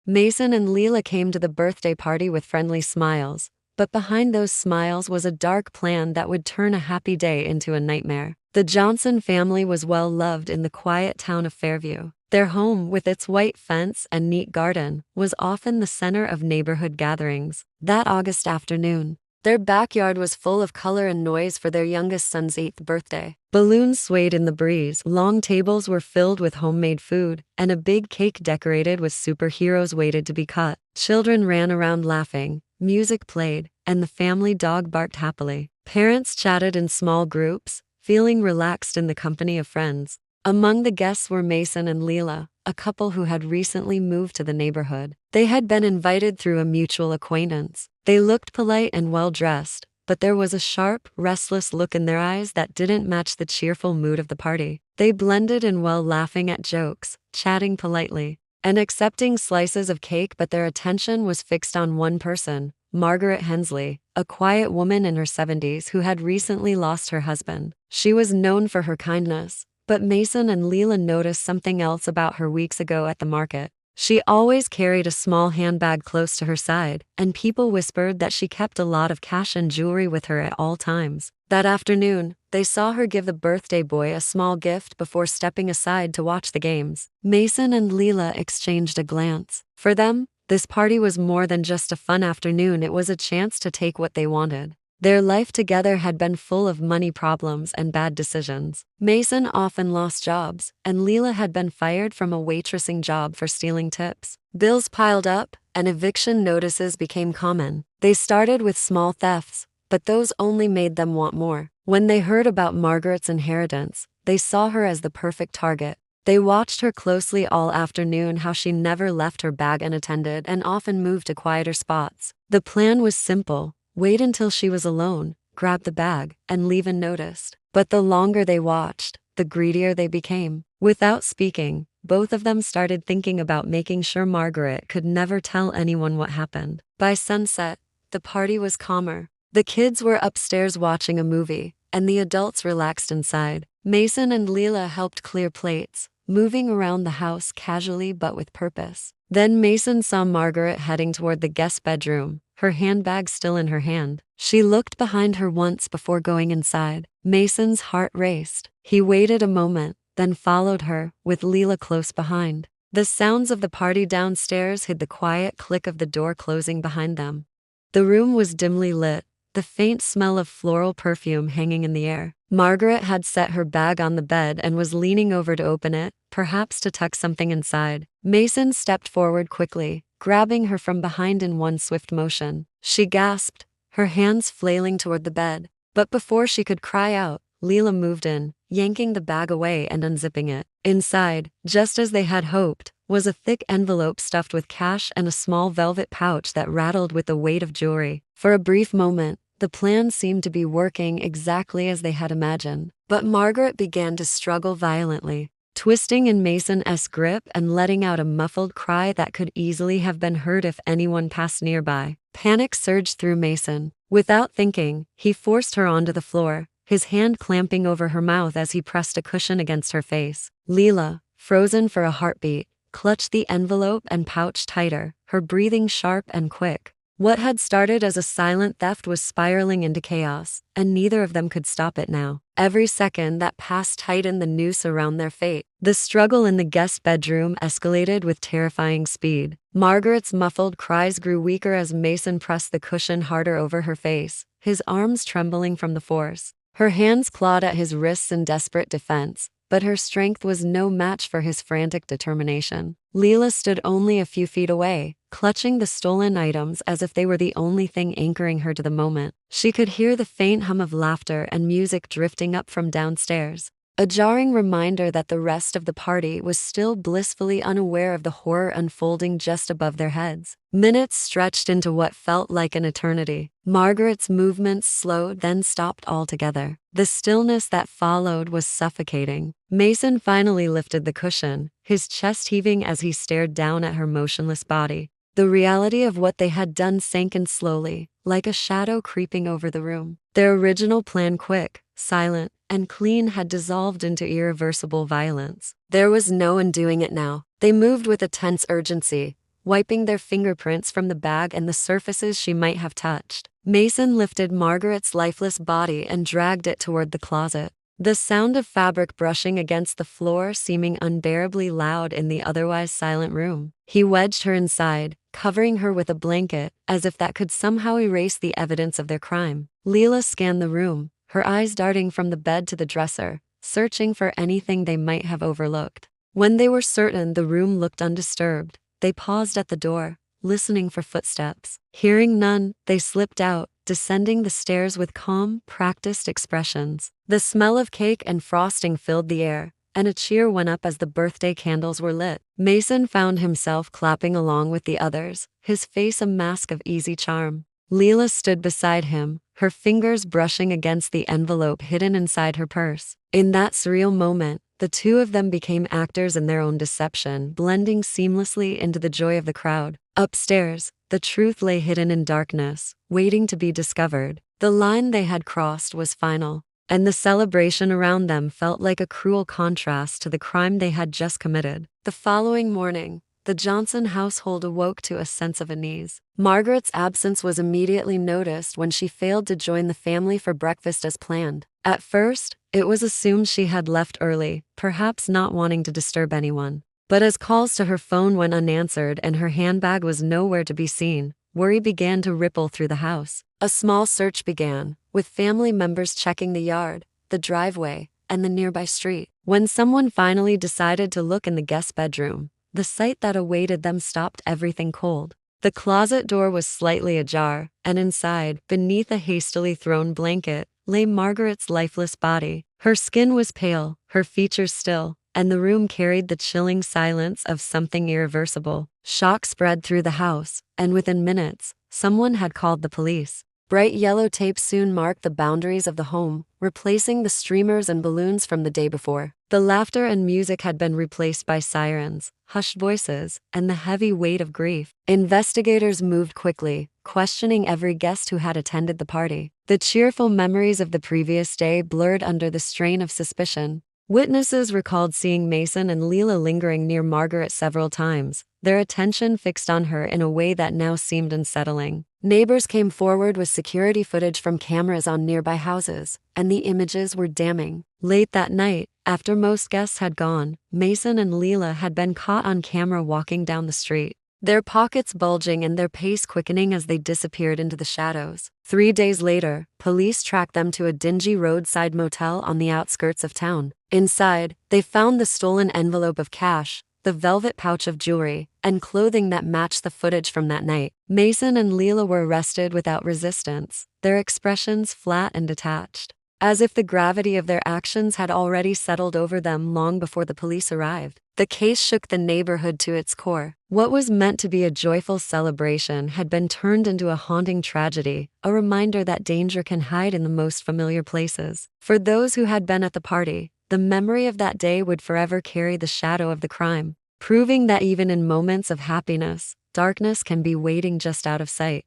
Mason and Lila came to the birthday party with friendly smiles, but behind those smiles was a dark plan that would turn a happy day into a nightmare. The Johnson family was well loved in the quiet town of Fairview. Their home, with its white fence and neat garden, was often the center of neighborhood gatherings. That August afternoon, their backyard was full of color and noise for their youngest son's 8th birthday. Balloons swayed in the breeze, long tables were filled with homemade food, and a big cake decorated with superheroes waited to be cut. Children ran around laughing, music played, and the family dog barked happily. Parents chatted in small groups, feeling relaxed in the company of friends. Among the guests were Mason and Lila, a couple who had recently moved to the neighborhood. They had been invited through a mutual acquaintance. They looked polite and well-dressed, but there was a sharp, restless look in their eyes that didn't match the cheerful mood of the party. They blended in well, laughing at jokes, chatting politely, and accepting slices of cake, but their attention was fixed on one person, Margaret Hensley, a quiet woman in her 70s who had recently lost her husband. She was known for her kindness, but Mason and Lila noticed something else about her weeks ago at the market. She always carried a small handbag close to her side, and people whispered that she kept a lot of cash and jewelry with her at all times. That afternoon, they saw her give the birthday boy a small gift before stepping aside to watch the games. Mason and Lila exchanged a glance. For them, this party was more than just a fun afternoon, it was a chance to take what they wanted. Their life together had been full of money problems and bad decisions. Mason often lost jobs, and Lila had been fired from a waitressing job for stealing tips. Bills piled up, and eviction notices became common. They started with small thefts, but those only made them want more. When they heard about Margaret's inheritance, they saw her as the perfect target. They watched her closely all afternoon, how she never left her bag unattended and often moved to quieter spots. The plan was simple. Wait until she was alone, grab the bag, and leave unnoticed. But the longer they watched, the greedier they became. Without speaking, both of them started thinking about making sure Margaret could never tell anyone what happened. By sunset, the party was calmer. The kids were upstairs watching a movie, and the adults relaxed inside. Mason and Lila helped clear plates, moving around the house casually but with purpose. Then Mason saw Margaret heading toward the guest bedroom, her handbag still in her hand. She looked behind her once before going inside. Mason's heart raced. He waited a moment, then followed her, with Lila close behind. The sounds of the party downstairs hid the quiet click of the door closing behind them. The room was dimly lit, the faint smell of floral perfume hanging in the air. Margaret had set her bag on the bed and was leaning over to open it, perhaps to tuck something inside. Mason stepped forward quickly, grabbing her from behind in one swift motion. She gasped, her hands flailing toward the bed. But before she could cry out, Lila moved in, yanking the bag away and unzipping it. Inside, just as they had hoped, was a thick envelope stuffed with cash and a small velvet pouch that rattled with the weight of jewelry. For a brief moment, the plan seemed to be working exactly as they had imagined. But Margaret began to struggle violently, twisting in Mason's grip and letting out a muffled cry that could easily have been heard if anyone passed nearby. Panic surged through Mason. Without thinking, he forced her onto the floor, his hand clamping over her mouth as he pressed a cushion against her face. Lila, frozen for a heartbeat, clutched the envelope and pouch tighter, her breathing sharp and quick. What had started as a silent theft was spiraling into chaos, and neither of them could stop it now. Every second that passed tightened the noose around their fate. The struggle in the guest bedroom escalated with terrifying speed. Margaret's muffled cries grew weaker as Mason pressed the cushion harder over her face, his arms trembling from the force. Her hands clawed at his wrists in desperate defense, but her strength was no match for his frantic determination. Lila stood only a few feet away, clutching the stolen items as if they were the only thing anchoring her to the moment. She could hear the faint hum of laughter and music drifting up from downstairs, a jarring reminder that the rest of the party was still blissfully unaware of the horror unfolding just above their heads. Minutes stretched into what felt like an eternity. Margaret's movements slowed, then stopped altogether. The stillness that followed was suffocating. Mason finally lifted the cushion, his chest heaving as he stared down at her motionless body. The reality of what they had done sank in slowly, like a shadow creeping over the room. Their original plan, quick, silent, and clean, had dissolved into irreversible violence. There was no undoing it now. They moved with a tense urgency, wiping their fingerprints from the bag and the surfaces she might have touched. Mason lifted Margaret's lifeless body and dragged it toward the closet, the sound of fabric brushing against the floor seeming unbearably loud in the otherwise silent room. He wedged her inside, covering her with a blanket, as if that could somehow erase the evidence of their crime. Lila scanned the room, her eyes darting from the bed to the dresser, searching for anything they might have overlooked. When they were certain the room looked undisturbed, they paused at the door, listening for footsteps. Hearing none, they slipped out, descending the stairs with calm, practiced expressions. The smell of cake and frosting filled the air, and a cheer went up as the birthday candles were lit. Mason found himself clapping along with the others, his face a mask of easy charm. Lila stood beside him, her fingers brushing against the envelope hidden inside her purse. In that surreal moment, the two of them became actors in their own deception, blending seamlessly into the joy of the crowd. Upstairs, the truth lay hidden in darkness, waiting to be discovered. The line they had crossed was final, and the celebration around them felt like a cruel contrast to the crime they had just committed. The following morning, the Johnson household awoke to a sense of unease. Margaret's absence was immediately noticed when she failed to join the family for breakfast as planned. At first, it was assumed she had left early, perhaps not wanting to disturb anyone. But as calls to her phone went unanswered and her handbag was nowhere to be seen, worry began to ripple through the house. A small search began, with family members checking the yard, the driveway, and the nearby street. When someone finally decided to look in the guest bedroom, the sight that awaited them stopped everything cold. The closet door was slightly ajar, and inside, beneath a hastily thrown blanket, lay Margaret's lifeless body. Her skin was pale, her features still, and the room carried the chilling silence of something irreversible. Shock spread through the house, and within minutes, someone had called the police. Bright yellow tape soon marked the boundaries of the home, replacing the streamers and balloons from the day before. The laughter and music had been replaced by sirens, hushed voices, and the heavy weight of grief. Investigators moved quickly, questioning every guest who had attended the party. The cheerful memories of the previous day blurred under the strain of suspicion. Witnesses recalled seeing Mason and Lila lingering near Margaret several times, their attention fixed on her in a way that now seemed unsettling. Neighbors came forward with security footage from cameras on nearby houses, and the images were damning. Late that night, after most guests had gone, Mason and Lila had been caught on camera walking down the street, their pockets bulging and their pace quickening as they disappeared into the shadows. 3 days later, police tracked them to a dingy roadside motel on the outskirts of town. Inside, they found the stolen envelope of cash, the velvet pouch of jewelry, and clothing that matched the footage from that night. Mason and Lila were arrested without resistance, their expressions flat and detached, as if the gravity of their actions had already settled over them long before the police arrived. The case shook the neighborhood to its core. What was meant to be a joyful celebration had been turned into a haunting tragedy, a reminder that danger can hide in the most familiar places. For those who had been at the party, the memory of that day would forever carry the shadow of the crime, proving that even in moments of happiness, darkness can be waiting just out of sight.